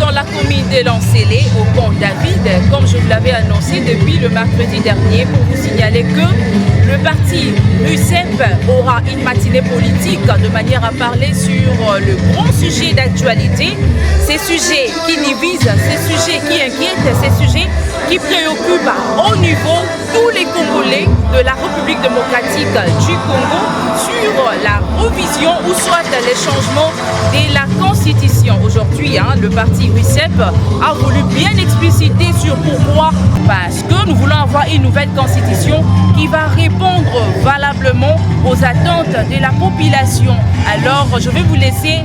dans la commune de Lancélé, au pont David, comme je vous l'avais annoncé depuis le mercredi dernier, pour vous signaler que le parti UCEP aura une matinée politique de manière à parler sur le grand sujet d'actualité, ces sujets qui divisent, ces sujets qui inquiètent, ces sujets qui préoccupent au niveau tous les Congolais de la République démocratique du Congo sur la revision ou soit les changements de la Constitution. Aujourd'hui, le parti UCEP a voulu bien expliciter sur pourquoi. Parce que nous voulons avoir une nouvelle Constitution qui va répondre valablement aux attentes de la population. Alors, je vais vous laisser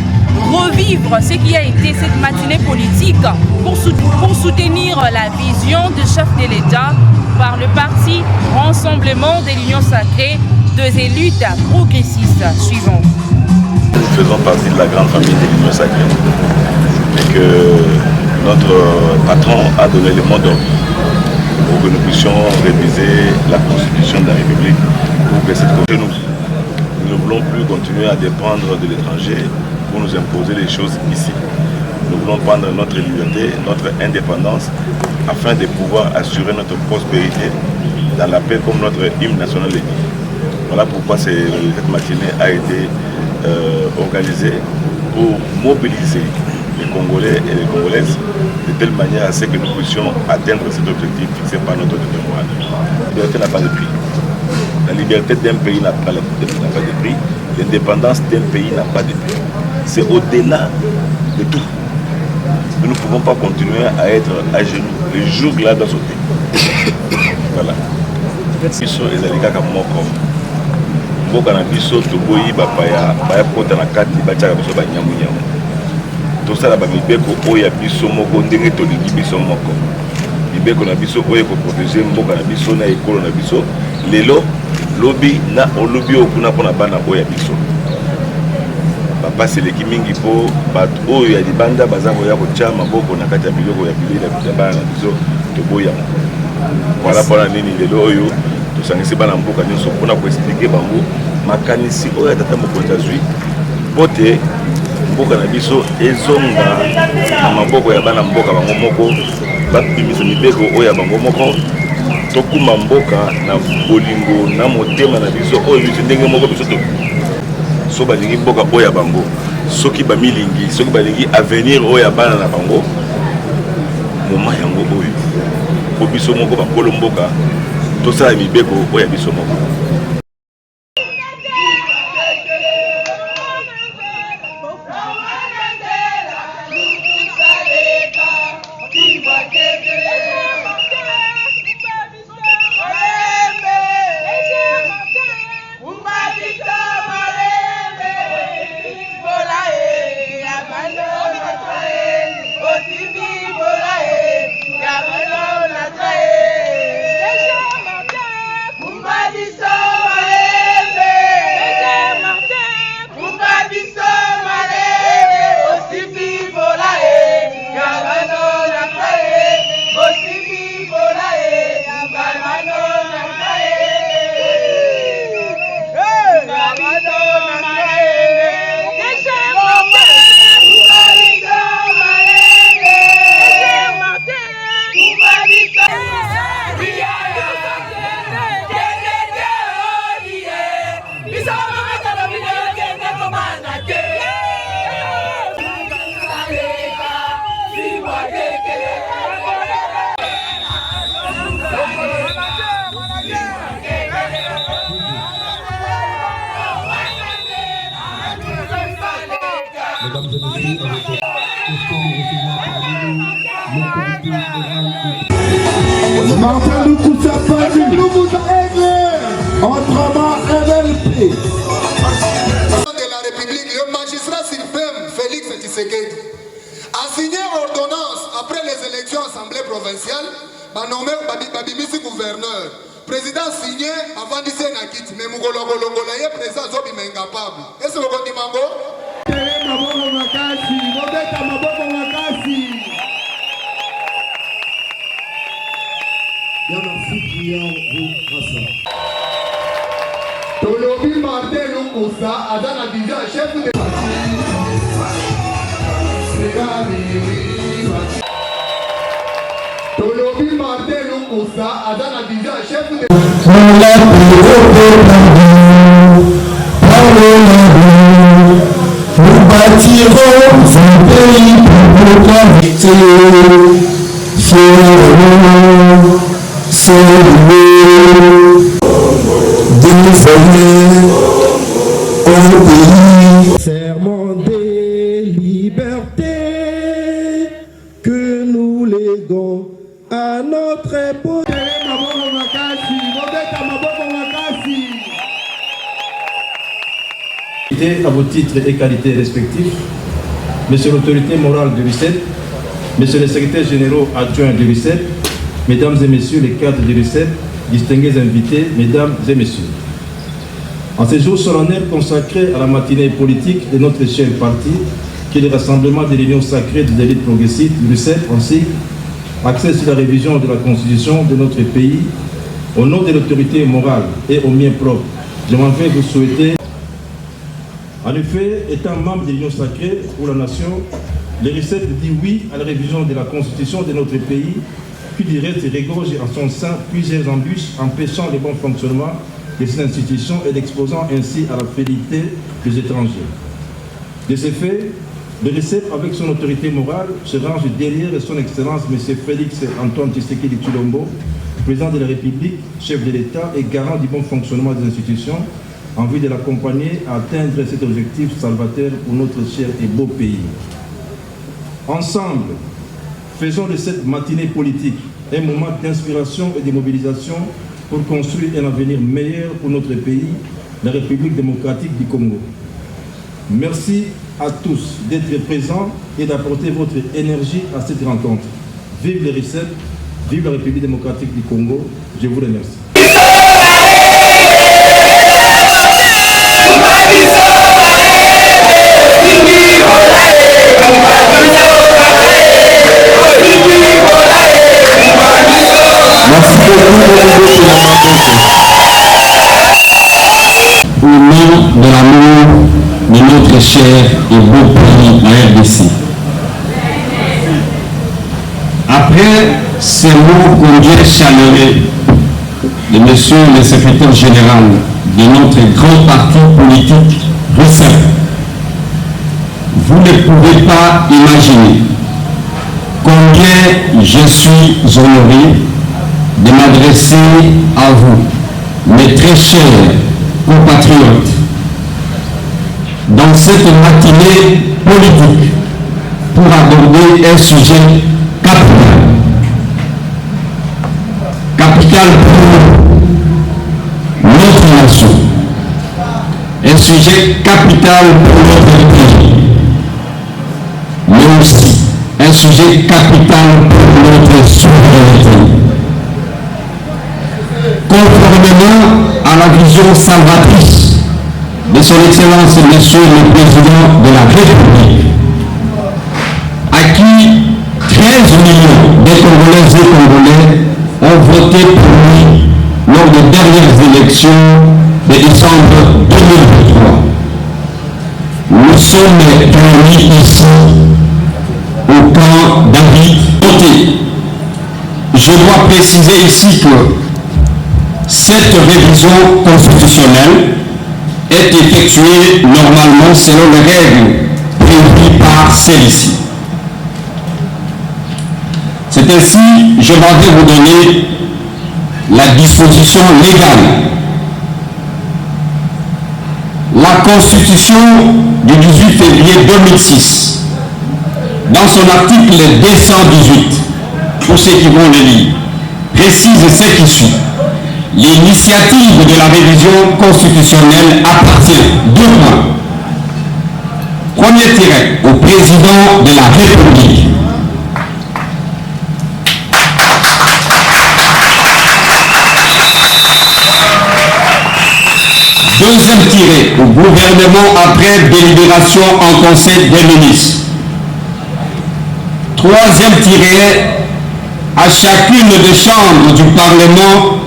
revivre ce qui a été cette matinée politique pour soutenir la vision du chef de l'État par le parti Rassemblement de l'Union Sacrée des élites progressistes suivants. Nous faisons partie de la grande famille de l'Union Sacrée et que notre patron a donné le mot d'ordre pour que nous puissions réviser la Constitution de la République pour que cette Constitution nous ne voulons plus continuer à dépendre de l'étranger pour nous imposer les choses ici. Nous voulons prendre notre liberté, notre indépendance afin de pouvoir assurer notre prospérité dans la paix comme notre hymne national le dit. Voilà pourquoi cette matinée a été organisée pour mobiliser les Congolais et les Congolaises de telle manière à ce que nous puissions atteindre cet objectif fixé par notre démocratie. La liberté n'a pas de prix. La liberté d'un pays n'a pas de prix. L'indépendance d'un pays n'a pas de prix. C'est au-delà de tout. Nous ne pouvons pas continuer à être à genoux. Le jour là doit sauter. Voilà. Biso ezali kaka moko. Mboka na biso toboyi bapaya kota na kati batiaka biso banyamunyamu. Tosala bamibeko oyo ya biso moko ndenge tolingi biso moko. Mibeko na biso oyo ekoprotege mboka na biso na ekolo na biso. Lelo lobi na olobi okuna mpona bana oyo ya biso. Bapasi eleki mingi mpo bato oyo ya libanda baza koya kotya maboko na kati ya biloko ya bilei ya bana na biso toboyama. Voilà mpona nini lelo oyo tosangisi bana mboka nyonso mpona koexplike bango makanisi oyo ya tata mokonzi azwi mpo te mboka na biso ezonga na maboko ya bana mboka bango moko babimisa mibeko oyo ya bango moko tokuma mboka na bolingo na motema na biso oyo biso ndenge moko biso so balingi mboka oyo ya bango soki bamilingi soki balingi avenir oyo ya bana na bango moma yango oyo po biso moko bakolo mboka tosala mibeko oyo ya biso moko. Martin Lukusa Padi, autrement MLP. De la République, le magistrat suprême Félix Tshisekedi a signé ordonnance après les élections assemblée provinciale, a nommé Babimisi gouverneur. Président signé avant de se nakiti, mais Mugologologola est président Zobi incapable. Est-ce que vous comprenez Mango? Tolobi Martin Lukusa, Adana Bija, chef de parti. Nous bâtirons un pays pour notre vérité. Fiers, salués, désormais au pays. Serment des libertés que nous léguons à notre époque. À vos titres et qualités respectifs, Monsieur l'autorité morale de l'UCED, Monsieur le secrétaire général adjoint de l'UCED, Mesdames et Messieurs les cadres de l'UCED, distingués invités, Mesdames et Messieurs. En ces jours solennels consacrés à la matinée politique de notre cher parti, qui est le rassemblement de l'Union sacrée des élites progressistes de l'UCED, ainsi axé sur la révision de la Constitution de notre pays, au nom de l'autorité morale et au mien propre, je m'en vais vous souhaiter. En effet, étant membre de l'Union sacrée pour la nation, le RICEP dit oui à la révision de la Constitution de notre pays, puis du reste regorge en son sein plusieurs embûches empêchant le bon fonctionnement de ces institutions et l'exposant ainsi à la fidélité des étrangers. De ce fait, le RICEP, avec son autorité morale, se range derrière son Excellence M. Félix Antoine Tshisekedi Tshilombo, président de la République, chef de l'État et garant du bon fonctionnement des institutions, en vue de l'accompagner à atteindre cet objectif salvateur pour notre cher et beau pays. Ensemble, faisons de cette matinée politique un moment d'inspiration et de mobilisation pour construire un avenir meilleur pour notre pays, la République démocratique du Congo. Merci à tous d'être présents et d'apporter votre énergie à cette rencontre. Vive le RICEP, vive la République démocratique du Congo. Je vous remercie. Merci beaucoup. Au nom de l'amour de notre cher et beau pays, la RDC. Après ces mots combien chaleureux de monsieur le secrétaire général de notre grand parti politique, RICEP, vous ne pouvez pas imaginer combien je suis honoré de m'adresser à vous, mes très chers compatriotes, dans cette matinée politique pour aborder un sujet capital. Capital pour notre nation. Un sujet capital pour notre pays. Mais aussi un sujet capital pour notre souveraineté. Conformément à la vision salvatrice de son Excellence Monsieur le Président de la République, à qui 13 millions de Congolaises et Congolais ont voté pour lui lors des dernières élections de décembre 2023. Nous sommes réunis ici au camp David. Je dois préciser ici que cette révision constitutionnelle est effectuée normalement selon les règles prévues par celle-ci. C'est ainsi, je vais vous donner la disposition légale. La Constitution du 18 février 2006, dans son article 218, pour ceux qui vont le lire, précise ce qui suit. L'initiative de la révision constitutionnelle appartient, 2 points. Premier tiret, au président de la République. Deuxième tiré, au gouvernement après délibération en Conseil des ministres. Troisième tiré, à chacune des chambres du Parlement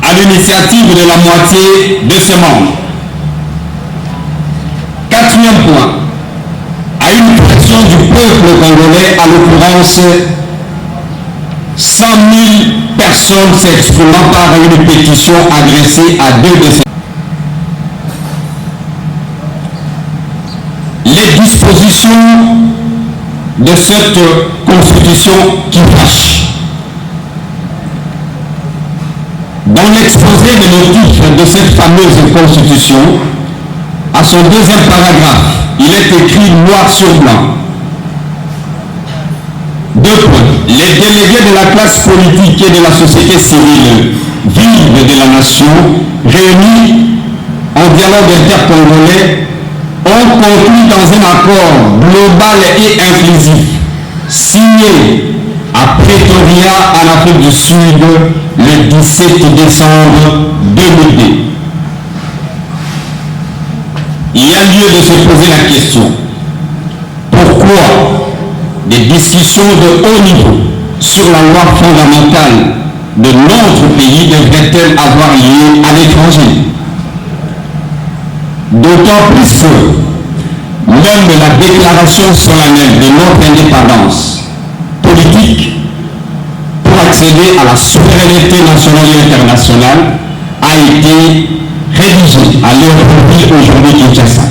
à l'initiative de la moitié de ses membres. Quatrième point, à une pression du peuple congolais, à l'occurrence 100 000 personnes s'exprimant par une pétition adressée à 2 de ces. Les dispositions de cette constitution qui fâche. Dans l'exposé des motifs de cette fameuse constitution, à son 2e paragraphe, il est écrit noir sur blanc. 2 points. Les délégués de la classe politique et de la société civile vive de la nation, réunis en dialogue intercongolais, ont conclu dans un accord global et inclusif, signé à Pretoria, en Afrique du Sud, le 17 décembre 2002. Il y a lieu de se poser la question, pourquoi des discussions de haut niveau sur la loi fondamentale de notre pays devraient-elles avoir lieu à l'étranger? D'autant plus que même la déclaration solennelle de notre indépendance politique pour accéder à la souveraineté nationale et internationale a été rédigée à l'heure aujourd'hui Kinshasa.